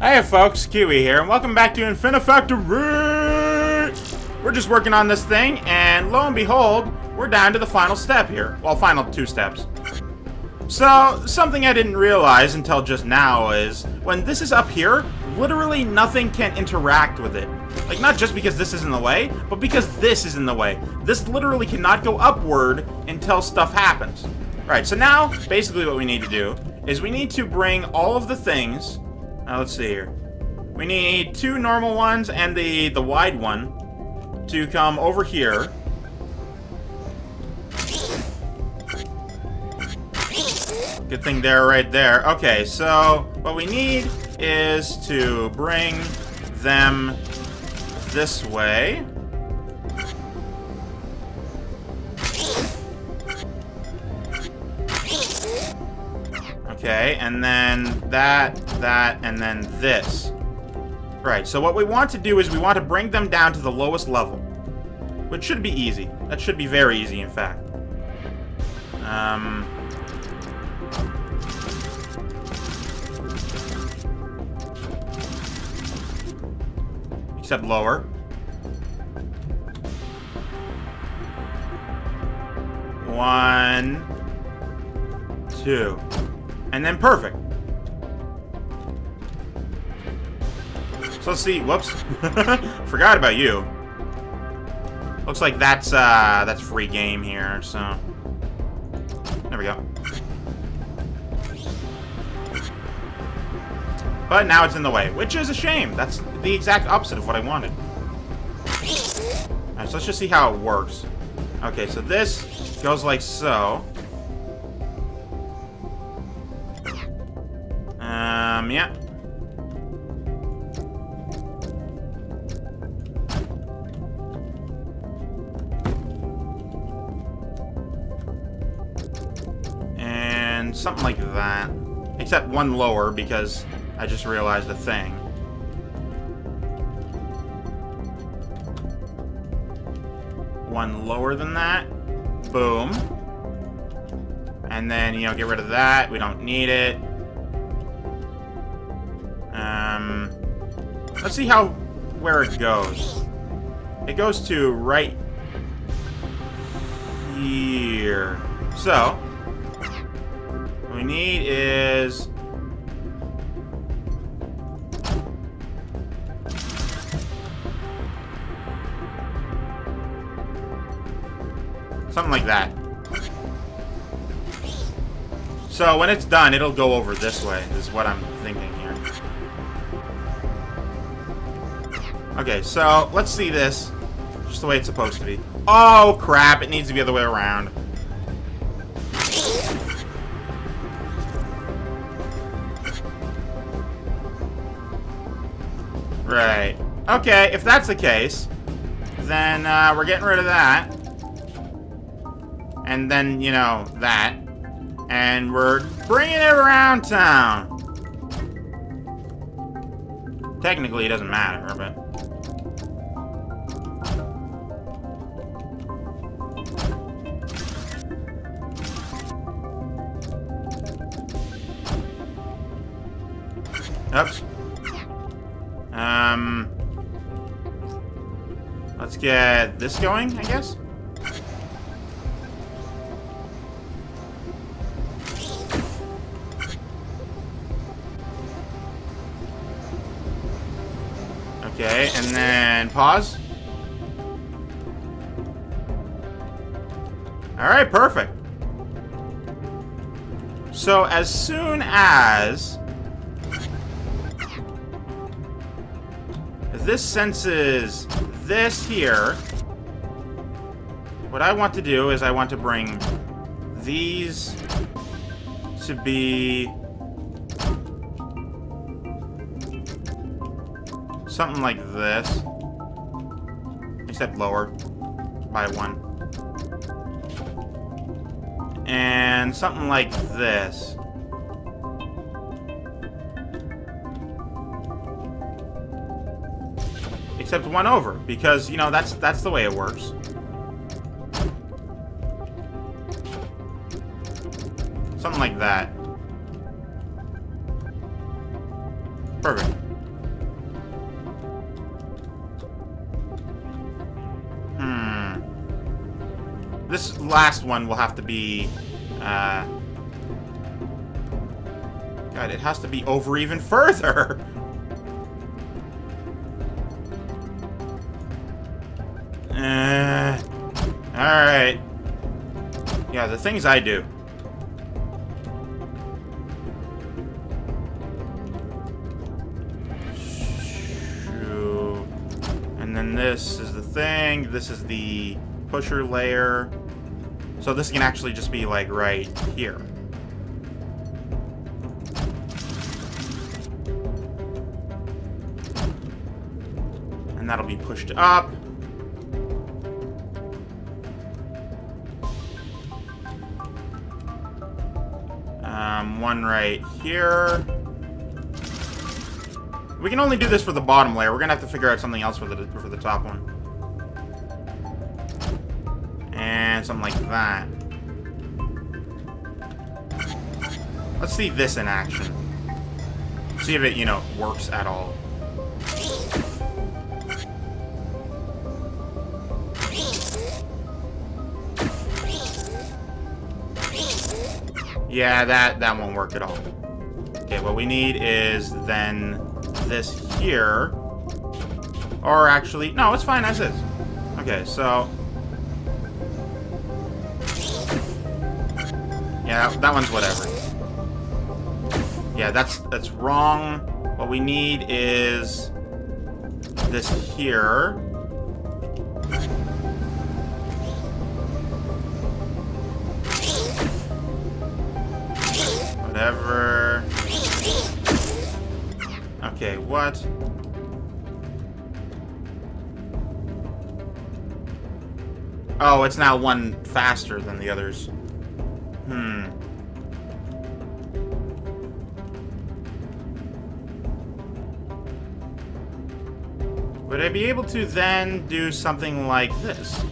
Hey folks, Keywii here, and welcome back to Infinifactory! We're just working on this thing, and lo and behold, we're down to the final step here. Well, final 2 steps. So, something I didn't realize until just now is, when this is up here, literally nothing can interact with it. Like, not just because this is in the way, but because this is in the way. This literally cannot go upward until stuff happens. Right, so now, basically what we need to do is we need to bring all of the things. Let's see here. We need 2 normal ones and the wide one to come over here. Good thing they're right there. Okay, so what we need is to bring them this way. Okay, and then that, and then this. Right, so what we want to do is we want to bring them down to the lowest level. Which should be easy. That should be very easy, in fact. Except lower. 1, 2. And then perfect. So let's see. Whoops. Forgot about you. Looks like that's free game here, so. There we go. But now it's in the way, which is a shame. That's the exact opposite of what I wanted. Alright, so let's just see how it works. Okay, so this goes like so. Yeah. And something like that. Except one lower, because I just realized a thing. One lower than that. Boom. And then, you know, get rid of that. We don't need it. Let's see where it goes. It goes to right here. So, what we need is something like that. So when it's done, it'll go over this way, is what I'm thinking here. Okay, so let's see this just the way it's supposed to be. Oh, crap, it needs to be the other way around. Right. Okay, if that's the case, then we're getting rid of that. And then, you know, that. And we're bringing it around town. Technically, it doesn't matter, but... Oops. Let's get this going, I guess. Okay, and then pause. Alright, perfect. So as soon as this senses this here, what I want to do is I want to bring these to be something like this, except lower by 1. And something like this. Except 1 over, because, you know, that's the way it works. Something like that. Perfect. last one will have to be... God, it has to be over even further. Alright. Yeah, the things I do. And then this is the thing. This is the pusher layer. So this can actually just be like right here. And that'll be pushed up. One right here. We can only do this for the bottom layer. We're gonna have to figure out something else for the top one. And something like that. Let's see this in action. See if it, you know, works at all. Yeah, that won't work at all. Okay, what we need is then this here. Or actually, no, it's fine as is. Okay, so... yeah, that one's whatever. Yeah, that's wrong. What we need is this here. Whatever. Okay, what? Oh, it's now one faster than the others. Would I be able to then do something like this?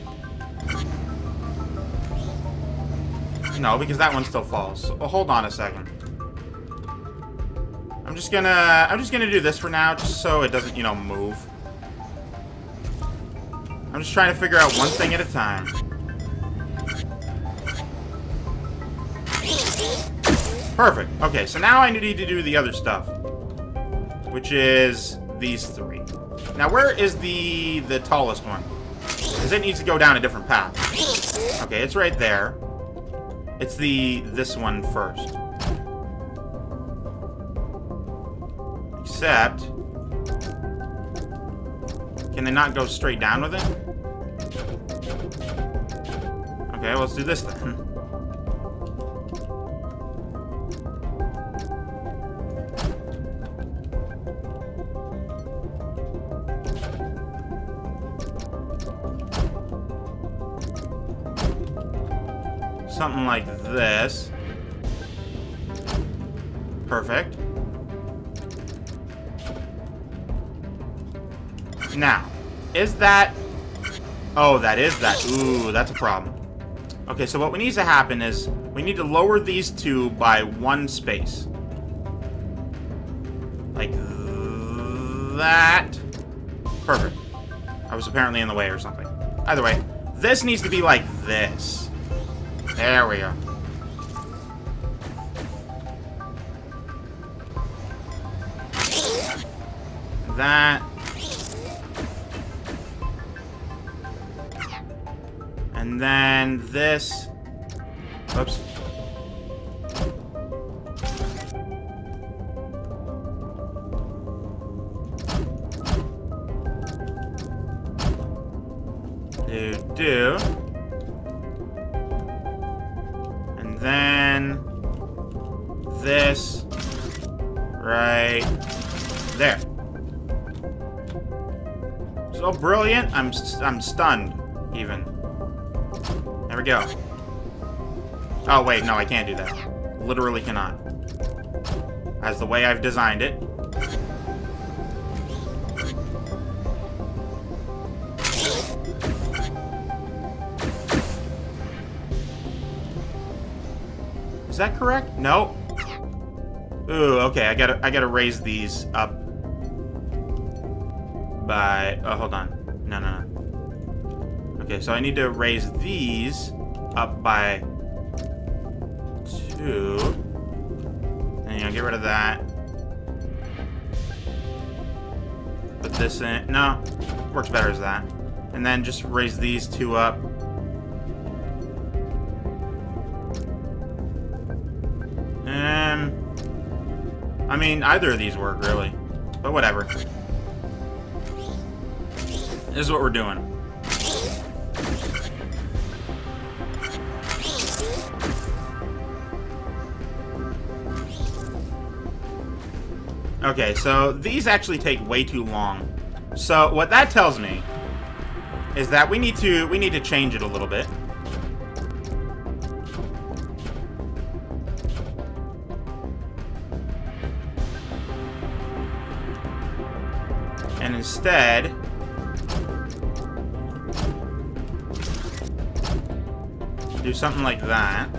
No, because that one still falls. So, hold on a second. I'm just gonna do this for now, just so it doesn't, you know, move. I'm just trying to figure out one thing at a time. Perfect. Okay, so now I need to do the other stuff, which is these three. Now, where is the tallest one? Because it needs to go down a different path. Okay, it's right there. It's this one first. Except, can they not go straight down with it? Okay, well, let's do this then. Something like this. Perfect. Now, is that... oh, that is that. Ooh, that's a problem. Okay, so what needs to happen is we need to lower these two by one space. Like that. Perfect. I was apparently in the way or something. Either way, this needs to be like this. There we go. That. And then this. Oops. Do. And then this right there. So brilliant. I'm stunned even. There we go. Oh wait, no, I can't do that. Literally cannot. As the way I've designed it. Is that correct? No. Ooh, okay. I gotta raise these up by. Oh, hold on. No. Okay, so I need to raise these up by 2. And, you know, get rid of that. Put this in. No, works better as that. And then just raise these 2 up. I mean, either of these work, really. But whatever. This is what we're doing. Okay, so these actually take way too long. So what that tells me is that we need to change it a little bit. And instead, do something like that.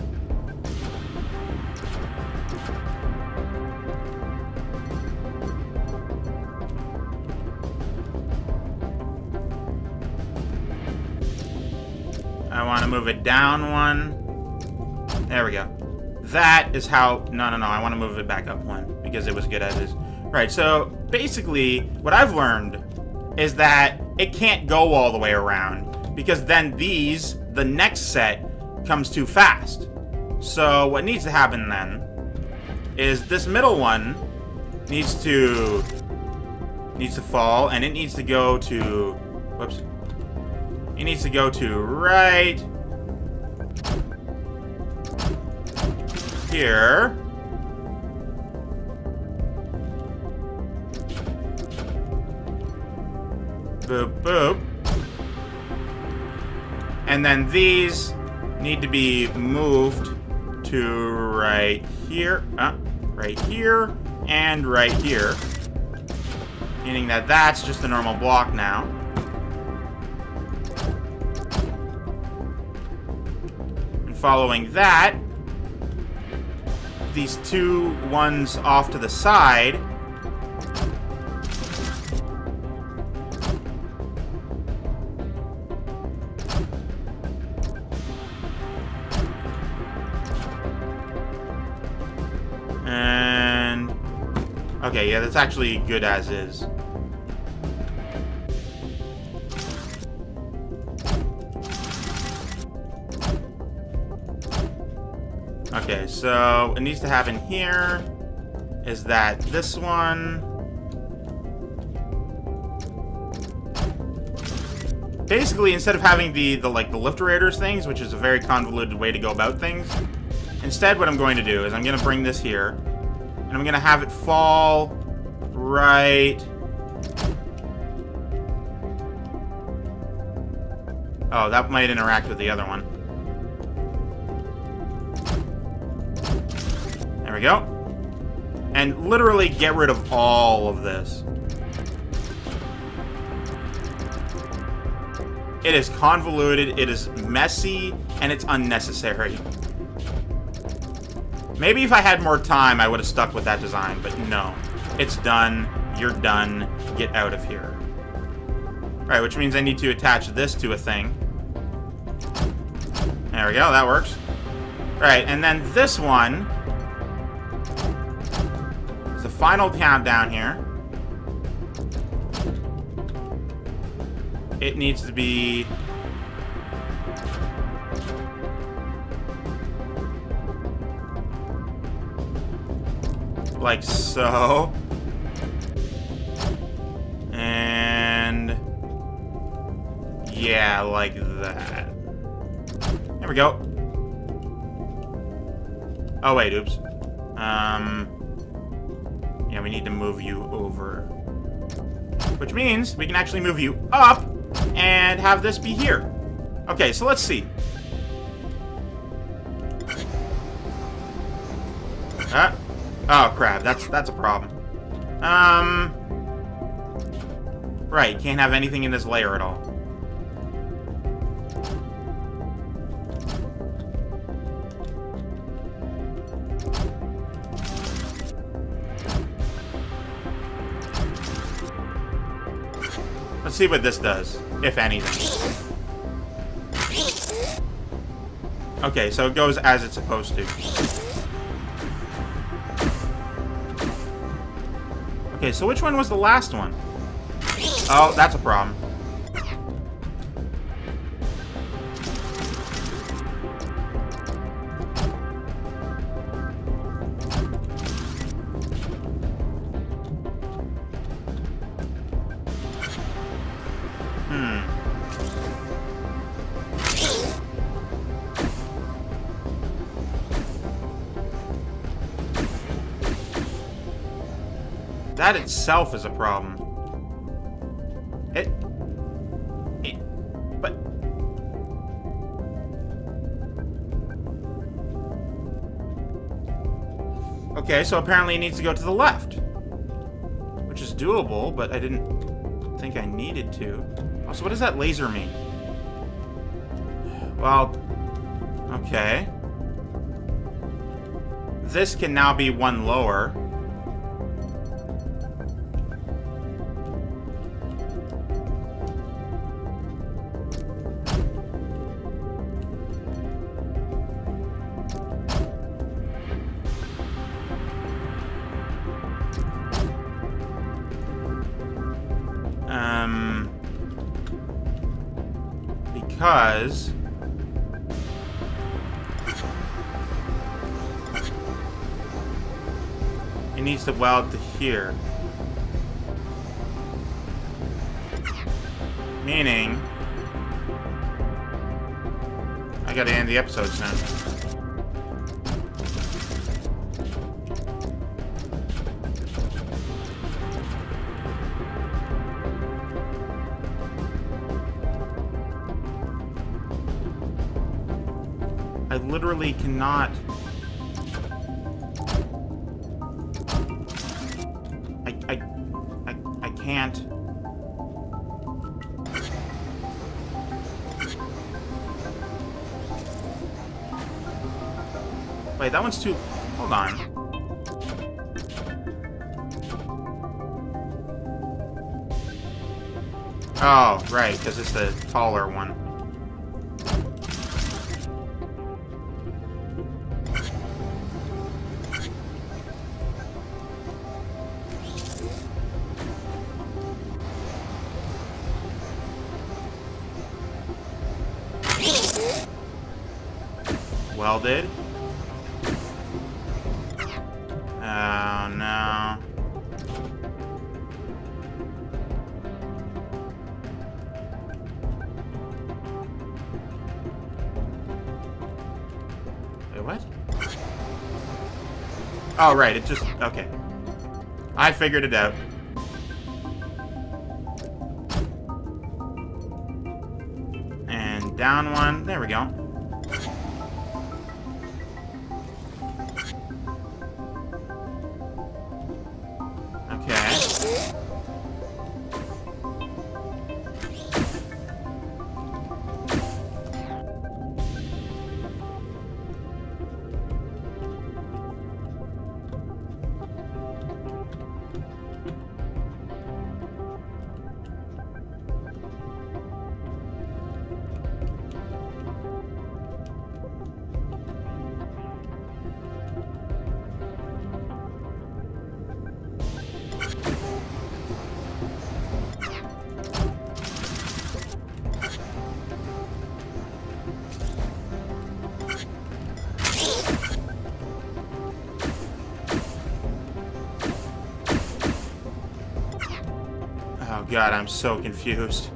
I want to move it down 1. There we go. That is how... No, I want to move it back up 1 because it was good as is. Right, so basically, what I've learned is that it can't go all the way around because then the next set comes too fast. So what needs to happen then is this middle one needs to fall, and it needs to go to... Whoops. It needs to go to right here. Boop, boop. And then these need to be moved to right here, right here, and right here. Meaning that that's just a normal block now. And following that, these 2 ones off to the side okay, yeah, that's actually good as is. Okay, so it needs to happen here is that this one... Basically, instead of having the lift-rators things, which is a very convoluted way to go about things, instead what I'm going to do is I'm going to bring this here, and I'm going to have it fall right... Oh, that might interact with the other one. There we go. And literally get rid of all of this. It is convoluted, it is messy, and it's unnecessary. Maybe if I had more time, I would have stuck with that design, but no. It's done. You're done. Get out of here. Alright, which means I need to attach this to a thing. There we go, that works. Alright, and then this one is the final countdown here. It needs to be... like so. And... yeah, like that. There we go. Oh, wait, oops. Yeah, we need to move you over. Which means we can actually move you up and have this be here. Okay, so let's see. Oh, crap. That's a problem. Right, can't have anything in this layer at all. Let's see what this does, if anything. Okay, so it goes as it's supposed to. Okay, so which one was the last one? Oh, that's a problem. That itself is a problem. But... Okay, so apparently it needs to go to the left. Which is doable, but I didn't think I needed to. Also, what does that laser mean? Well, okay. This can now be one lower. Because it needs to weld to here. Meaning I gotta end the episode soon. I literally cannot. I can't. Wait, that one's too... Hold on. Oh, right, because it's the taller one. Welded. Oh no. Wait, what? Oh, right, it just... Okay. I figured it out. And down one. There we go. Oh god, I'm so confused.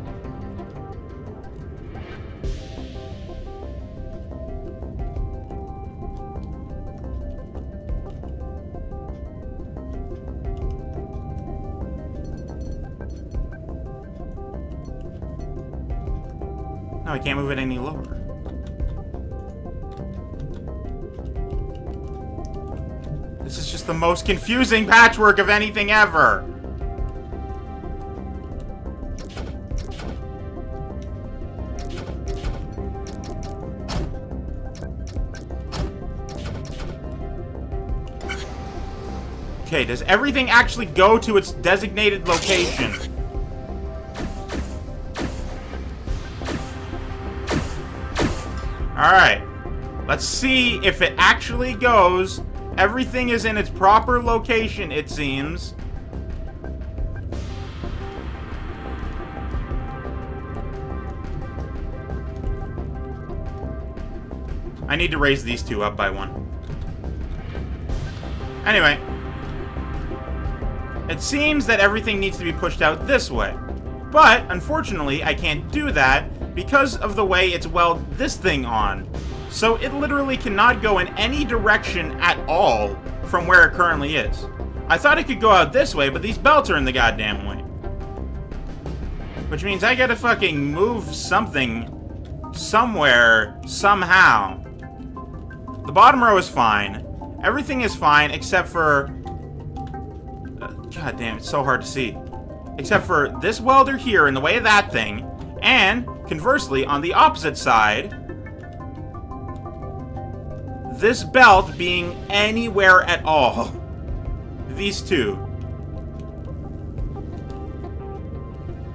No, I can't move it any lower. This is just the most confusing patchwork of anything ever. Okay, does everything actually go to its designated location? Alright. Let's see if it actually goes. Everything is in its proper location, it seems. I need to raise these two up by one. Anyway. It seems that everything needs to be pushed out this way. But, unfortunately, I can't do that because of the way it's welded this thing on. So it literally cannot go in any direction at all from where it currently is. I thought it could go out this way, but these belts are in the goddamn way. Which means I gotta fucking move something somewhere, somehow. The bottom row is fine. Everything is fine except for... God damn, it's so hard to see. Except for this welder here in the way of that thing. And, conversely, on the opposite side, this belt being anywhere at all. These two.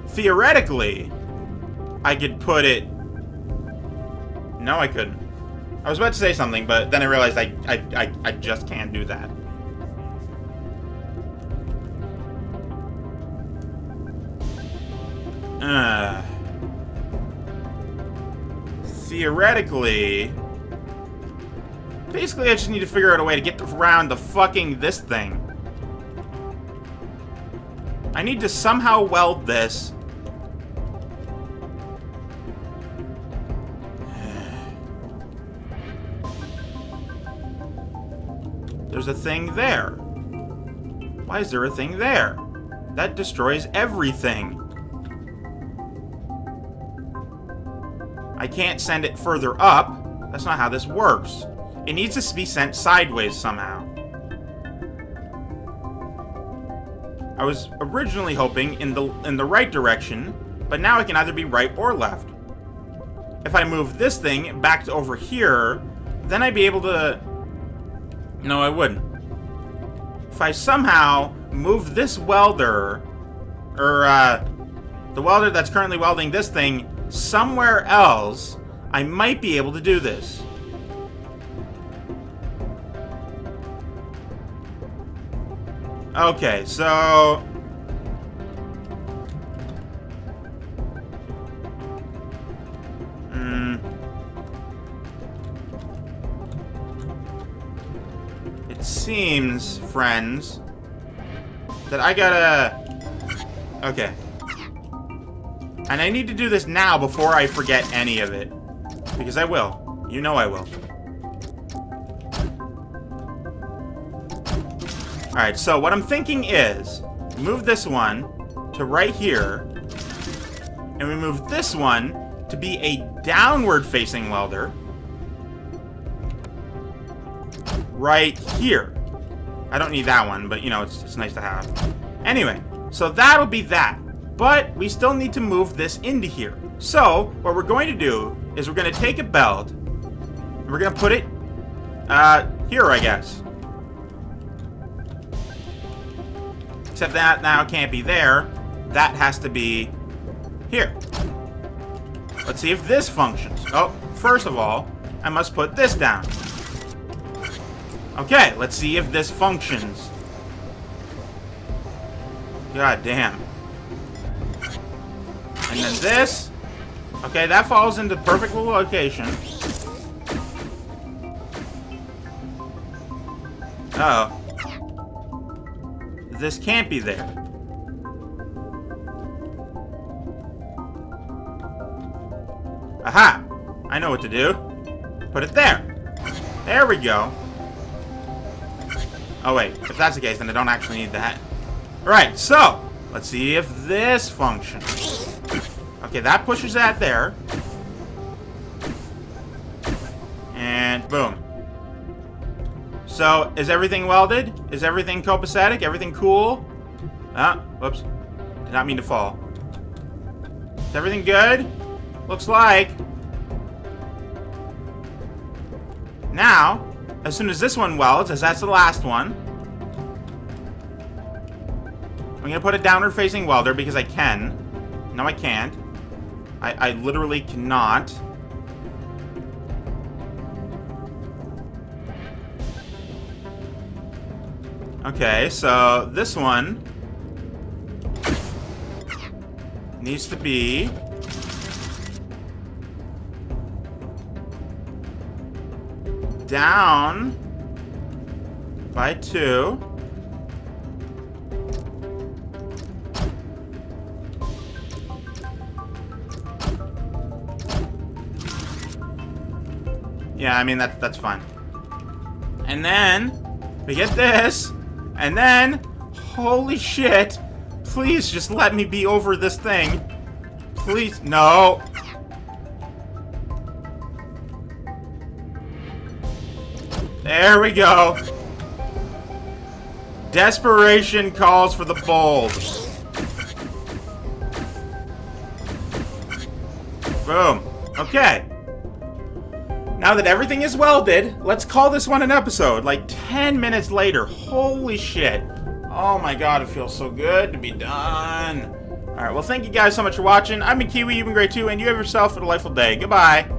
Theoretically, I could put it... No, I couldn't. I was about to say something, but then I realized I just can't do that. Theoretically... Basically, I just need to figure out a way to get around the fucking this thing. I need to somehow weld this. There's a thing there. Why is there a thing there? That destroys everything. I can't send it further up. That's not how this works. It needs to be sent sideways somehow. I was originally hoping in the right direction, but now it can either be right or left. If I move this thing back to over here, then I'd be able to... No, I wouldn't. If I somehow move this welder, or the welder that's currently welding this thing somewhere else, I might be able to do this. Okay, so... It seems, friends, that I gotta... Okay. And I need to do this now before I forget any of it. Because I will. You know I will. Alright, so what I'm thinking is, move this one to right here, and we move this one to be a downward-facing welder right here. I don't need that one, but, you know, it's nice to have. Anyway, so that'll be that. But we still need to move this into here. So, what we're going to do is we're going to take a belt, and we're going to put it here, I guess. Except that now can't be there. That has to be here. Let's see if this functions. Oh, first of all, I must put this down. Okay, let's see if this functions. God damn. And then this. Okay, that falls into perfect location. Uh-oh. This can't be there. Aha! I know what to do. Put it there. There we go. Oh wait, if that's the case, then I don't actually need that. Right, so, let's see if this functions. Okay, that pushes that there. And boom. So, is everything welded? Is everything copacetic? Everything cool? Whoops. Did not mean to fall. Is everything good? Looks like. Now, as soon as this one welds, as that's the last one, I'm going to put a downward-facing welder because I can. No, I can't. I literally cannot. Okay, so this one needs to be down by 2. Yeah, I mean, that's fine. And then we get this, and then, holy shit, please just let me be over this thing. Please, no. There we go. Desperation calls for the bold. Boom. Okay. Now that everything is welded, let's call this one an episode. Like 10 minutes later. Holy shit. Oh my god, it feels so good to be done. Alright, well thank you guys so much for watching. I've been Keywii, you've been great too, and you have yourself a delightful day. Goodbye.